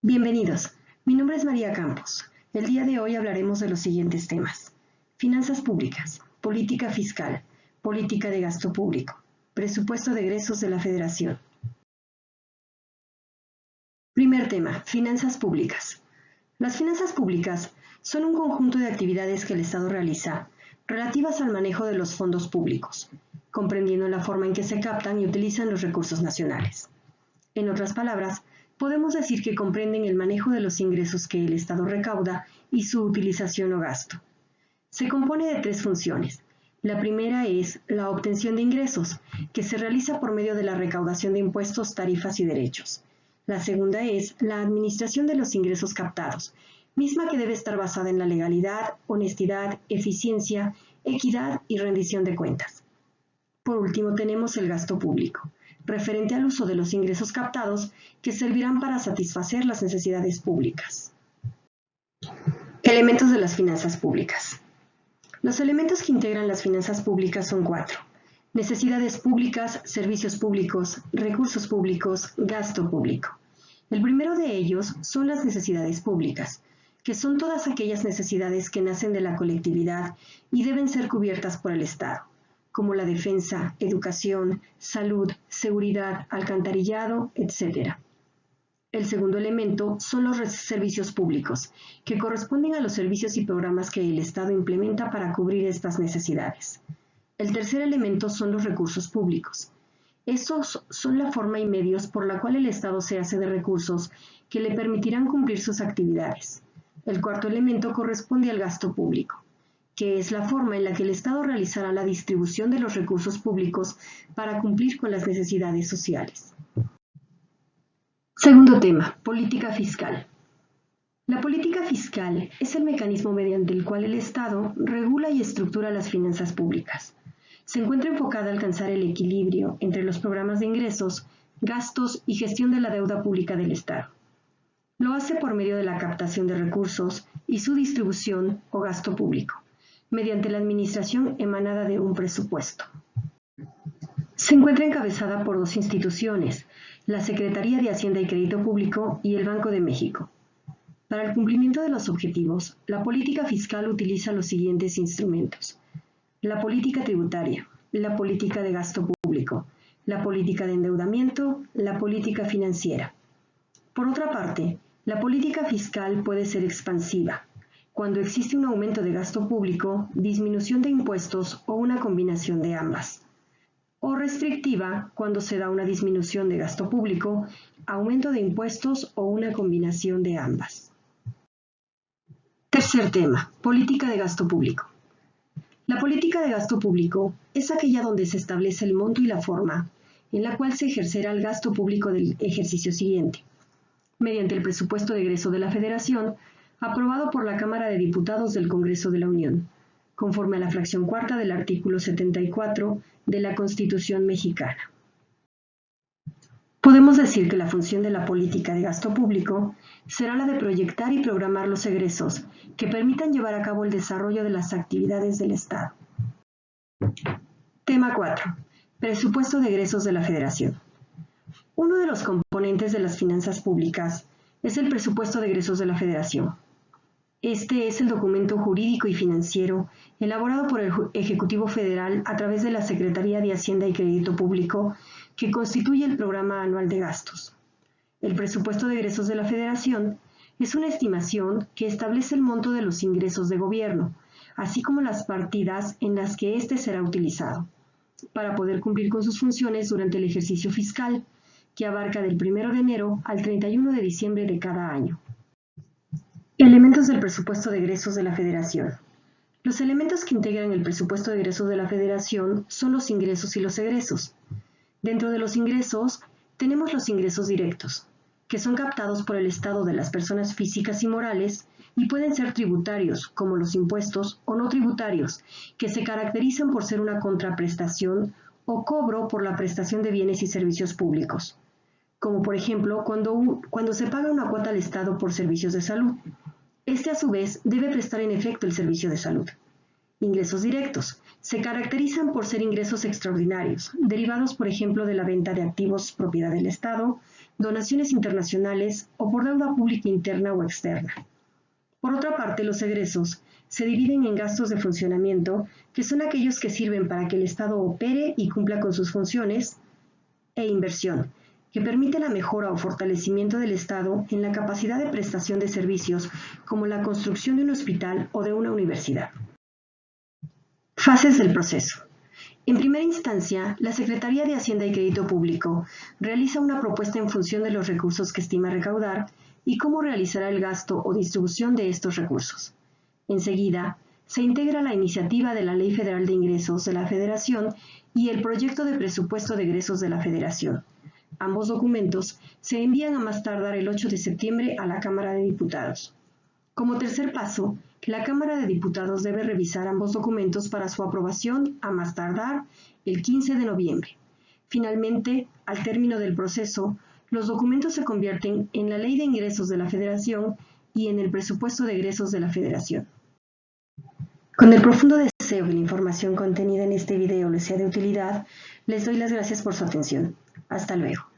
Bienvenidos, mi nombre es María Campos. El día de hoy hablaremos de los siguientes temas: finanzas públicas, política fiscal, política de gasto público, presupuesto de egresos de la Federación. Primer tema, finanzas públicas. Las finanzas públicas son un conjunto de actividades que el Estado realiza relativas al manejo de los fondos públicos, comprendiendo la forma en que se captan y utilizan los recursos nacionales. En otras palabras, podemos decir que comprenden el manejo de los ingresos que el Estado recauda y su utilización o gasto. Se compone de tres funciones. La primera es la obtención de ingresos, que se realiza por medio de la recaudación de impuestos, tarifas y derechos. La segunda es la administración de los ingresos captados, misma que debe estar basada en la legalidad, honestidad, eficiencia, equidad y rendición de cuentas. Por último, tenemos el gasto público, referente al uso de los ingresos captados que servirán para satisfacer las necesidades públicas. Elementos de las finanzas públicas. Los elementos que integran las finanzas públicas son 4. Necesidades públicas, servicios públicos, recursos públicos, gasto público. El primero de ellos son las necesidades públicas, que son todas aquellas necesidades que nacen de la colectividad y deben ser cubiertas por el Estado, como la defensa, educación, salud, seguridad, alcantarillado, etc. El segundo elemento son los servicios públicos, que corresponden a los servicios y programas que el Estado implementa para cubrir estas necesidades. El tercer elemento son los recursos públicos. Estos son la forma y medios por la cual el Estado se hace de recursos que le permitirán cumplir sus actividades. El cuarto elemento corresponde al gasto público, que es la forma en la que el Estado realizará la distribución de los recursos públicos para cumplir con las necesidades sociales. Segundo tema, política fiscal. La política fiscal es el mecanismo mediante el cual el Estado regula y estructura las finanzas públicas. Se encuentra enfocada a alcanzar el equilibrio entre los programas de ingresos, gastos y gestión de la deuda pública del Estado. Lo hace por medio de la captación de recursos y su distribución o gasto público, mediante la administración emanada de un presupuesto. Se encuentra encabezada por dos instituciones, la Secretaría de Hacienda y Crédito Público y el Banco de México. Para el cumplimiento de los objetivos, la política fiscal utiliza los siguientes instrumentos: la política tributaria, la política de gasto público, la política de endeudamiento, la política financiera. Por otra parte, la política fiscal puede ser expansiva, cuando existe un aumento de gasto público, disminución de impuestos o una combinación de ambas. O restrictiva, cuando se da una disminución de gasto público, aumento de impuestos o una combinación de ambas. Tercer tema, política de gasto público. La política de gasto público es aquella donde se establece el monto y la forma en la cual se ejercerá el gasto público del ejercicio siguiente, mediante el presupuesto de egreso de la Federación, aprobado por la Cámara de Diputados del Congreso de la Unión, conforme a la fracción cuarta del artículo 74 de la Constitución mexicana. Podemos decir que la función de la política de gasto público será la de proyectar y programar los egresos que permitan llevar a cabo el desarrollo de las actividades del Estado. Tema 4. Presupuesto de egresos de la Federación. Uno de los componentes de las finanzas públicas es el presupuesto de egresos de la Federación. Este es el documento jurídico y financiero elaborado por el Ejecutivo Federal a través de la Secretaría de Hacienda y Crédito Público, que constituye el programa anual de gastos. El presupuesto de egresos de la Federación es una estimación que establece el monto de los ingresos de gobierno, así como las partidas en las que éste será utilizado, para poder cumplir con sus funciones durante el ejercicio fiscal, que abarca del 1 de enero al 31 de diciembre de cada año. Elementos del presupuesto de egresos de la Federación. Los elementos que integran el presupuesto de egresos de la Federación son los ingresos y los egresos. Dentro de los ingresos tenemos los ingresos directos, que son captados por el Estado de las personas físicas y morales y pueden ser tributarios, como los impuestos, o no tributarios, que se caracterizan por ser una contraprestación o cobro por la prestación de bienes y servicios públicos, como por ejemplo cuando se paga una cuota al Estado por servicios de salud. Este a su vez debe prestar en efecto el servicio de salud. Ingresos directos. Se caracterizan por ser ingresos extraordinarios, derivados por ejemplo de la venta de activos propiedad del Estado, donaciones internacionales o por deuda pública interna o externa. Por otra parte, los egresos se dividen en gastos de funcionamiento, que son aquellos que sirven para que el Estado opere y cumpla con sus funciones, e inversión, que permite la mejora o fortalecimiento del Estado en la capacidad de prestación de servicios, como la construcción de un hospital o de una universidad. Fases del proceso. En primera instancia, la Secretaría de Hacienda y Crédito Público realiza una propuesta en función de los recursos que estima recaudar y cómo realizará el gasto o distribución de estos recursos. Enseguida, se integra la iniciativa de la Ley Federal de Ingresos de la Federación y el proyecto de presupuesto de egresos de la Federación. Ambos documentos se envían a más tardar el 8 de septiembre a la Cámara de Diputados. Como tercer paso, la Cámara de Diputados debe revisar ambos documentos para su aprobación a más tardar el 15 de noviembre. Finalmente, al término del proceso, los documentos se convierten en la Ley de Ingresos de la Federación y en el Presupuesto de Egresos de la Federación. Con el profundo deseo que la información contenida en este video les sea de utilidad, les doy las gracias por su atención. Hasta luego.